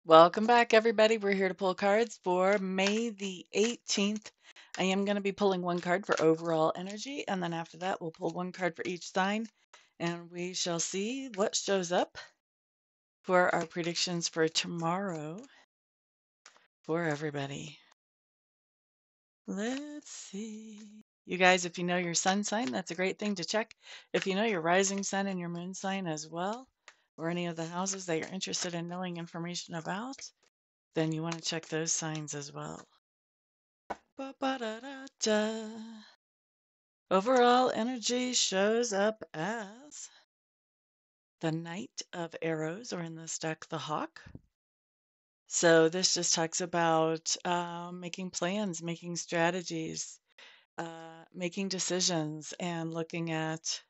Welcome back, everybody. We're here to pull cards for May the 18th. I am going to be pulling one card for overall energy, and then after that, we'll pull one card for each sign, and we shall see what shows up for our predictions for tomorrow for everybody. Let's see. You guys, if you know your sun sign, that's a great thing to check. If you know your rising sun and your moon sign as well, or any of the houses that you're interested in knowing information about, then you want to check those signs as well. Ba-ba-da-da-da. Overall energy shows up as the Knight of Arrows, or in this deck, the Hawk. So this just talks about making plans, making strategies, making decisions, and looking at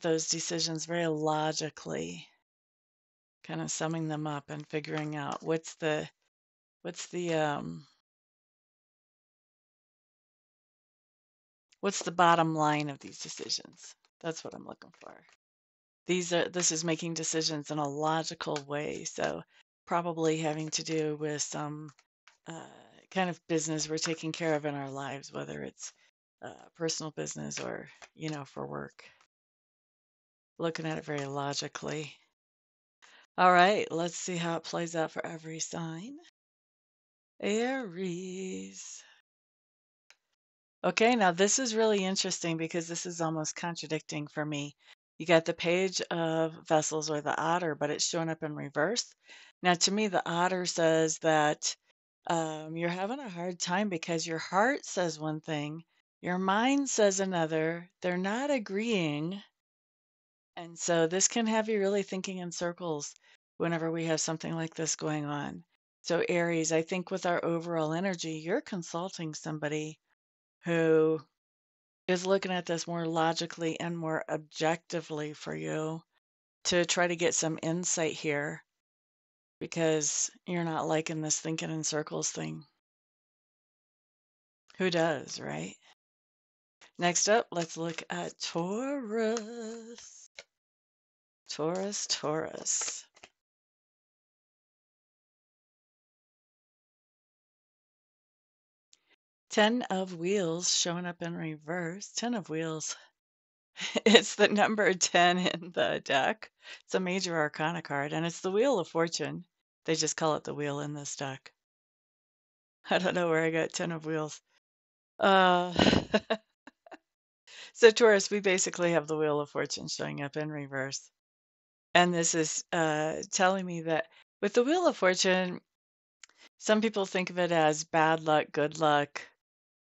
those decisions very logically, kind of summing them up and figuring out what's the bottom line of these decisions. That's what I'm looking for. This is making decisions in a logical way, so probably having to do with some kind of business we're taking care of in our lives, whether it's personal business or, for work. Looking at it very logically. All right, let's see how it plays out for every sign. Aries. Okay, now this is really interesting because this is almost contradicting for me. You got the Page of Vessels, or the Otter, but it's showing up in reverse. Now, to me, the Otter says that you're having a hard time because your heart says one thing, your mind says another. They're not agreeing. And so this can have you really thinking in circles whenever we have something like this going on. So, Aries, I think with our overall energy, you're consulting somebody who is looking at this more logically and more objectively for you to try to get some insight here, because you're not liking this thinking in circles thing. Who does, right? Next up, let's look at Taurus. Taurus. 10 of Wheels showing up in reverse. 10 of Wheels. It's the number 10 in the deck. It's a major arcana card, and it's the Wheel of Fortune. They just call it the wheel in this deck. I don't know where I got 10 of Wheels. Uh, so Taurus, we basically have the Wheel of Fortune showing up in reverse. And this is telling me that with the Wheel of Fortune, some people think of it as bad luck, good luck.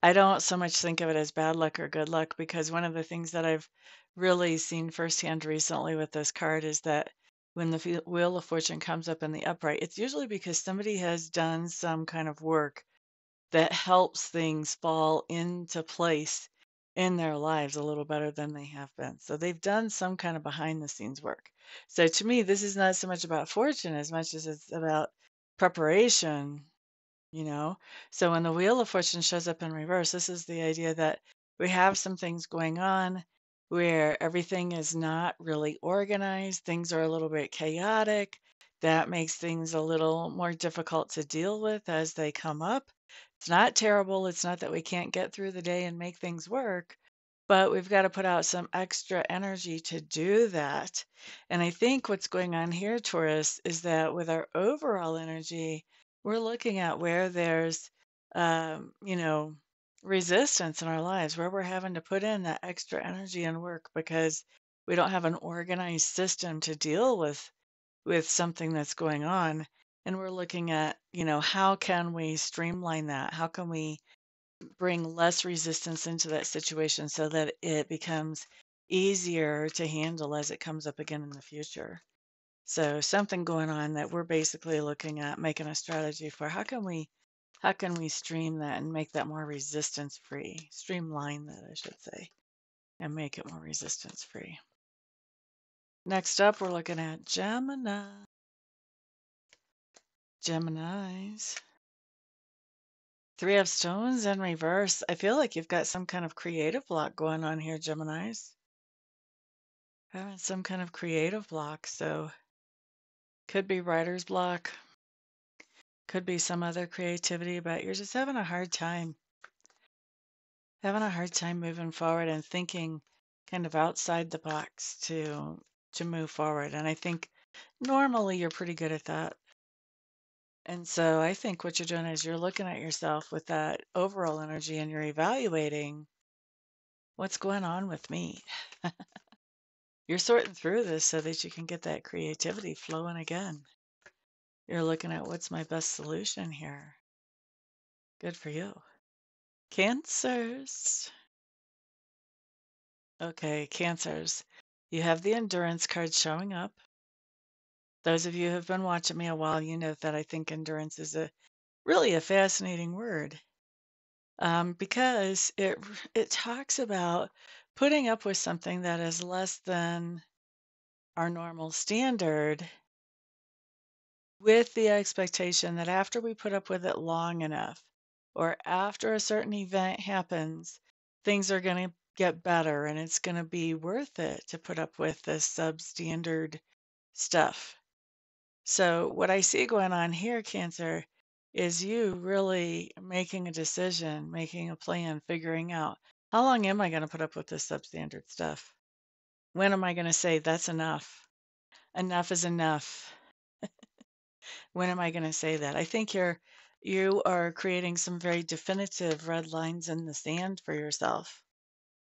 I don't so much think of it as bad luck or good luck, because one of the things that I've really seen firsthand recently with this card is that when the Wheel of Fortune comes up in the upright, it's usually because somebody has done some kind of work that helps things fall into place in their lives a little better than they have been. So they've done some kind of behind the scenes work. So to me, this is not so much about fortune as much as it's about preparation, you know? So when the Wheel of Fortune shows up in reverse, this is the idea that we have some things going on where everything is not really organized, things are a little bit chaotic. That makes things a little more difficult to deal with as they come up. It's not terrible. It's not that we can't get through the day and make things work, but we've got to put out some extra energy to do that. And I think what's going on here, Taurus, is that with our overall energy, we're looking at where there's, um, you know, resistance in our lives, where we're having to put in that extra energy and work because we don't have an organized system to deal with something that's going on. And we're looking at, how can we streamline that? How can we bring less resistance into that situation so that it becomes easier to handle as it comes up again in the future? So something going on that we're basically looking at making a strategy for how can we stream that and make that more resistance free? Streamline that, I should say, and make it more resistance free. Next up, we're looking at Gemini. Geminis. 3 of Stones in reverse. I feel like you've got some kind of creative block going on here, Geminis. Having some kind of creative block. So Could be writer's block, could be some other creativity, but you're just having a hard time moving forward and thinking kind of outside the box to move forward. And I think normally you're pretty good at that. And so I think what you're doing is you're looking at yourself with that overall energy and you're evaluating what's going on with me. You're sorting through this so that you can get that creativity flowing again. You're looking at what's my best solution here. Good for you. Cancers. Okay, Cancers. You have the endurance card showing up. Those of you who have been watching me a while, you know that I think endurance is really a fascinating word, because it talks about putting up with something that is less than our normal standard, with the expectation that after we put up with it long enough, or after a certain event happens, things are going to get better and it's going to be worth it to put up with this substandard stuff. So, what I see going on here, Cancer, is you really making a decision, making a plan, figuring out how long am I going to put up with this substandard stuff? When am I going to say that's enough? Enough is enough. When am I going to say that? I think you are creating some very definitive red lines in the sand for yourself.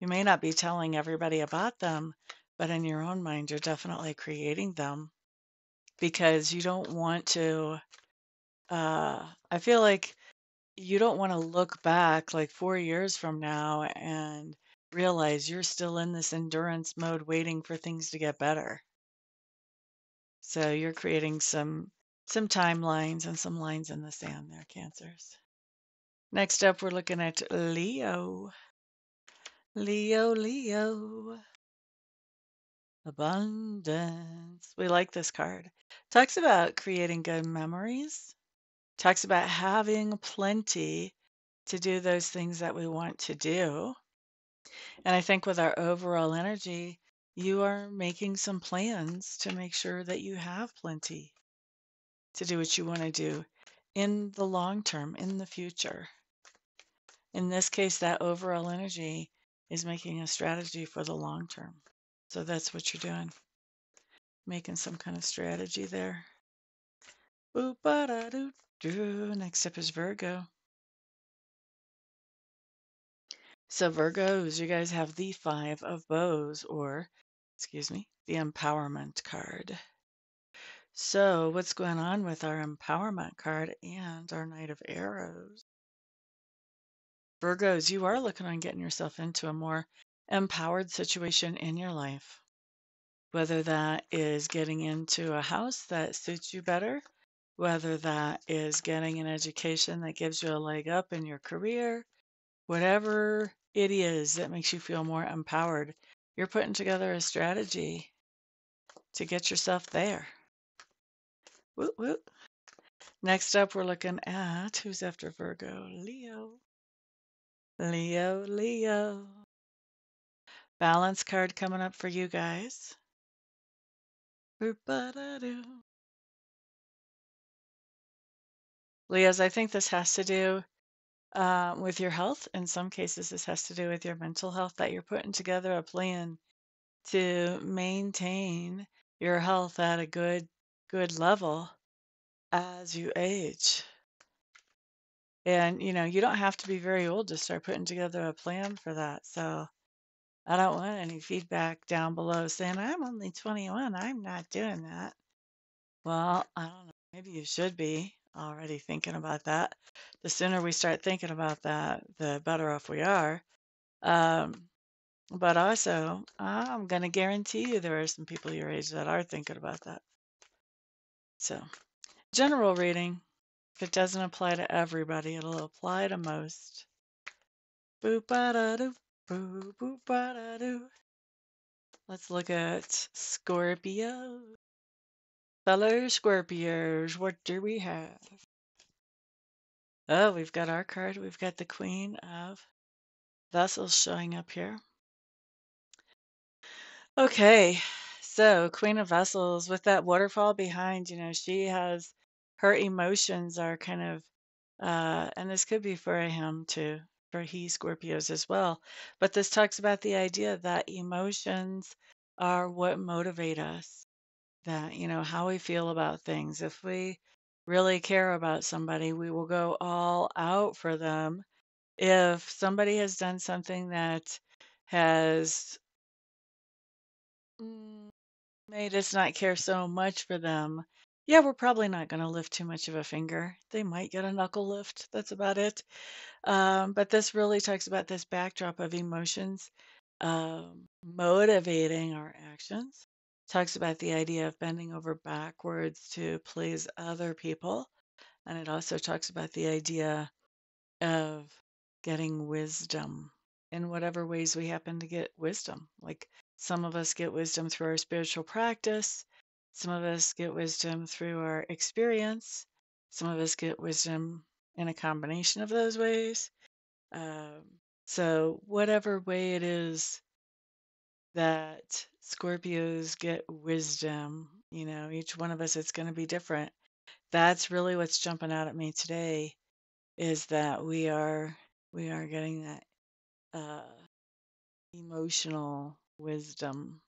You may not be telling everybody about them, but in your own mind, you're definitely creating them because you don't want to. I feel like you don't want to look back like 4 years from now and realize you're still in this endurance mode waiting for things to get better. So you're creating some timelines and some lines in the sand there, Cancers. Next up, we're looking at Leo. Leo, Leo. Abundance. We like this card. Talks about creating good memories. Talks about having plenty to do those things that we want to do. And I think with our overall energy, you are making some plans to make sure that you have plenty to do what you want to do in the long term, in the future. In this case, that overall energy is making a strategy for the long term. So that's what you're doing, making some kind of strategy there. Boop-ba-da-doo-doo. Next up is Virgo. So Virgos, you guys have the Five of Bows, or, excuse me, the Empowerment card. So what's going on with our Empowerment card and our Knight of Arrows? Virgos, you are looking on getting yourself into a more empowered situation in your life, whether that is getting into a house that suits you better, whether that is getting an education that gives you a leg up in your career, whatever it is that makes you feel more empowered, you're putting together a strategy to get yourself there. Woot woot. Next up, we're looking at who's after Virgo? Leo. Leo, Leo. Balance card coming up for you guys. Boop-ba-da-doo. Leos, I think this has to do with your health. In some cases, this has to do with your mental health, that you're putting together a plan to maintain your health at a good level as you age. And you don't have to be very old to start putting together a plan for that. So I don't want any feedback down below saying I'm only 21, I'm not doing that. Well, I don't know. Maybe you should be already thinking about that. The sooner we start thinking about that, the better off we are. But also, I'm going to guarantee you there are some people your age that are thinking about that. So, general reading. If it doesn't apply to everybody, it'll apply to most. Boop-ba-da-doo, boop-ba-da-doo. Let's look at Scorpio. Fellow Scorpios, what do we have? Oh, we've got our card. We've got the Queen of Vessels showing up here. Okay, So, Queen of Vessels with that waterfall behind, she has her emotions are kind of, and this could be for a him too, for he Scorpios as well. But this talks about the idea that emotions are what motivate us, that, how we feel about things. If we really care about somebody, we will go all out for them. If somebody has done something that has mm, made us not care so much for them, yeah, we're probably not going to lift too much of a finger. They might get a knuckle lift. That's about it. But this really talks about this backdrop of emotions motivating our actions. Talks about the idea of bending over backwards to please other people. And it also talks about the idea of getting wisdom in whatever ways we happen to get wisdom. Like some of us get wisdom through our spiritual practice, some of us get wisdom through our experience, some of us get wisdom in a combination of those ways. Um, so, whatever way it is that Scorpios get wisdom, each one of us, it's going to be different. That's really what's jumping out at me today is that we are getting that uh, emotional wisdom,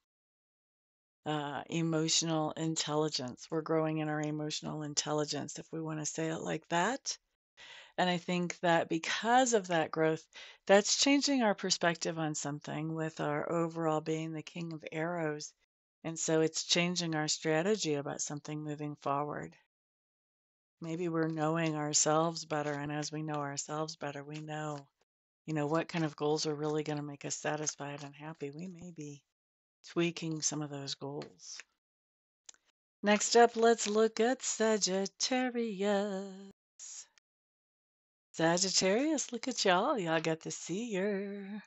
emotional intelligence. We're growing in our emotional intelligence, if we want to say it like that. And I think that because of that growth, that's changing our perspective on something with our overall being the king of arrows. And so it's changing our strategy about something moving forward. Maybe we're knowing ourselves better. And as we know ourselves better, we know what kind of goals are really going to make us satisfied and happy. We may be tweaking some of those goals. Next up, let's look at Sagittarius. Sagittarius, look at y'all. Y'all got the seer.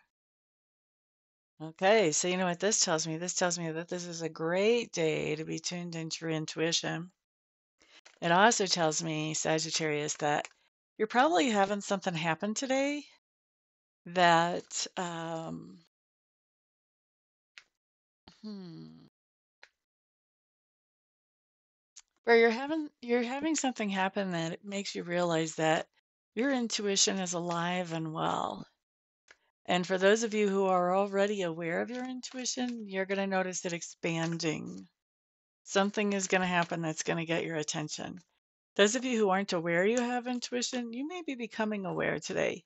Okay, so you know what this tells me? This tells me that this is a great day to be tuned into your intuition. It also tells me, Sagittarius, that you're probably having something happen today that hmm, where you're having something happen that makes you realize that your intuition is alive and well. And for those of you who are already aware of your intuition, you're going to notice it expanding. Something is going to happen that's going to get your attention. Those of you who aren't aware you have intuition, you may be becoming aware today.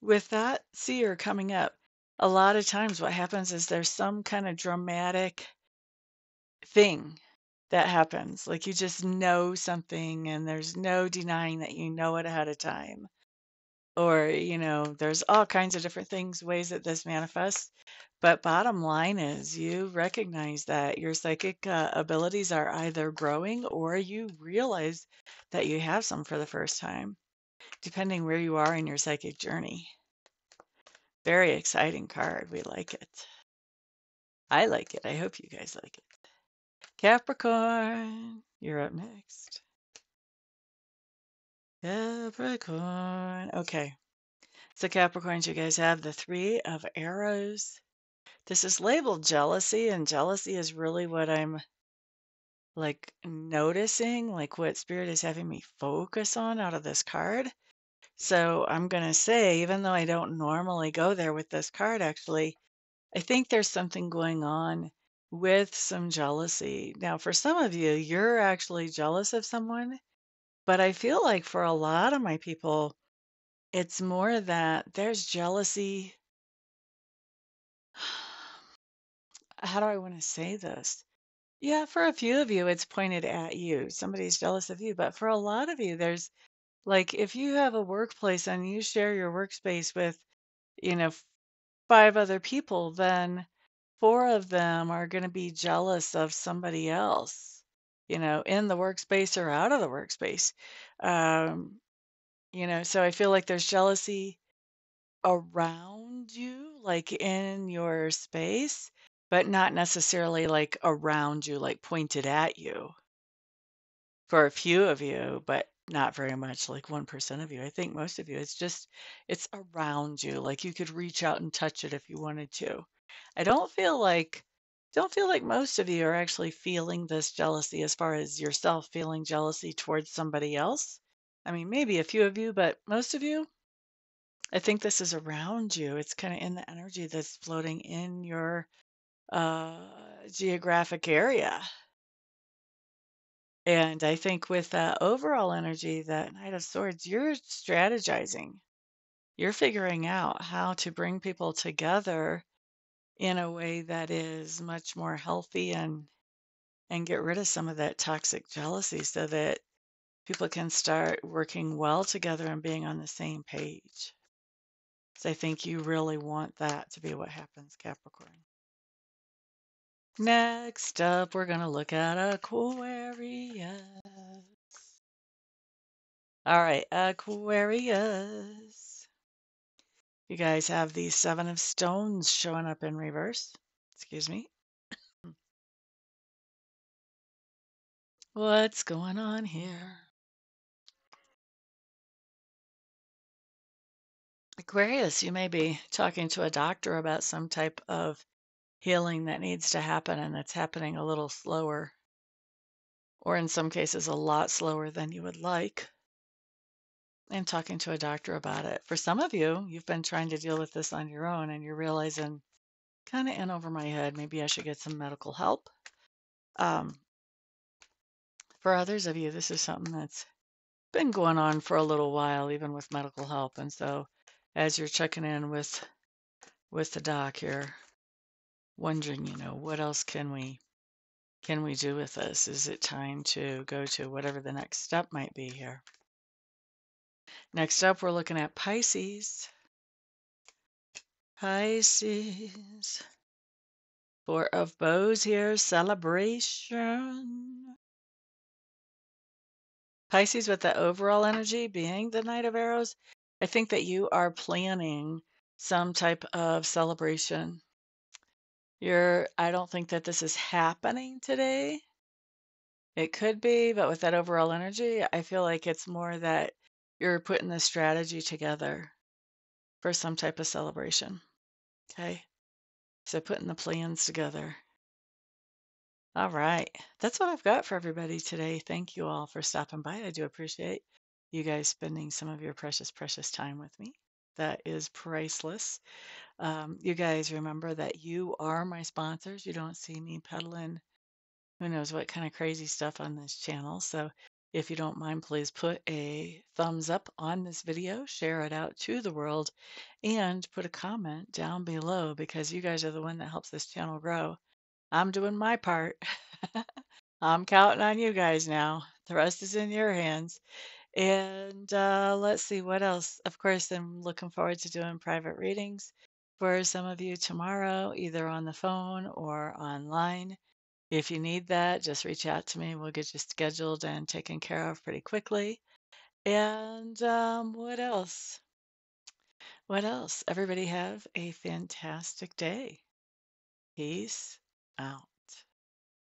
With that seer coming up, a lot of times what happens is there's some kind of dramatic thing that happens. Like you just know something and there's no denying that you know it ahead of time. Or, there's all kinds of different things, ways that this manifests. But bottom line is you recognize that your psychic abilities are either growing or you realize that you have some for the first time, depending where you are in your psychic journey. Very exciting card. We like it. I like it. I hope you guys like it. Capricorn, you're up next. Capricorn. Okay. So Capricorns, you guys have the Three of Arrows. This is labeled jealousy, and jealousy is really what I'm like noticing, like what spirit is having me focus on out of this card. So I'm going to say, even though I don't normally go there with this card, actually, I think there's something going on with some jealousy. Now, for some of you, you're actually jealous of someone, but I feel like for a lot of my people, it's more that there's jealousy. How do I want to say this? Yeah, for a few of you, it's pointed at you. Somebody's jealous of you. But for a lot of you, there's like if you have a workplace and you share your workspace with, you know, five other people, then four of them are going to be jealous of somebody else, in the workspace or out of the workspace. Um, so I feel like there's jealousy around you, like in your space, but not necessarily like around you, like pointed at you for a few of you, but not very much, like 1% of you. I think most of you, it's around you. Like you could reach out and touch it if you wanted to. I don't feel like don't feel like most of you are actually feeling this jealousy as far as yourself feeling jealousy towards somebody else. I mean, maybe a few of you, but most of you, I think this is around you. It's kind of in the energy that's floating in your geographic area. And I think with that overall energy, that Knight of Swords, you're strategizing. You're figuring out how to bring people together in a way that is much more healthy and get rid of some of that toxic jealousy so that people can start working well together and being on the same page. So I think you really want that to be what happens, Capricorn. Next up, we're going to look at Aquarius. All right, Aquarius. You guys have the Seven of Stones showing up in reverse. Excuse me. What's going on here? Aquarius, you may be talking to a doctor about some type of healing that needs to happen and it's happening a little slower, or in some cases, a lot slower than you would like, and talking to a doctor about it. For some of you, you've been trying to deal with this on your own and you're realizing, kind of in over my head, maybe I should get some medical help. For others of you, this is something that's been going on for a little while, even with medical help. And so as you're checking in with the doc, you're wondering, what else can we do with this? Is it time to go to whatever the next step might be here? Next up, we're looking at Pisces. Pisces. Four of Bows here, celebration. Pisces with the overall energy being the Knight of Arrows. I think that you are planning some type of celebration. I don't think that this is happening today. It could be, but with that overall energy, I feel like it's more that you're putting the strategy together for some type of celebration. Okay. So putting the plans together. All right. That's what I've got for everybody today. Thank you all for stopping by. I do appreciate you guys spending some of your precious, precious time with me. That is priceless. You guys remember that you are my sponsors. You don't see me peddling who knows what kind of crazy stuff on this channel. So if you don't mind, please put a thumbs up on this video, share it out to the world, and put a comment down below because you guys are the one that helps this channel grow. I'm doing my part. I'm counting on you guys now. The rest is in your hands. And let's see what else. Of course, I'm looking forward to doing private readings for some of you tomorrow, either on the phone or online. If you need that, just reach out to me. We'll get you scheduled and taken care of pretty quickly. And what else? What else? Everybody have a fantastic day. Peace out.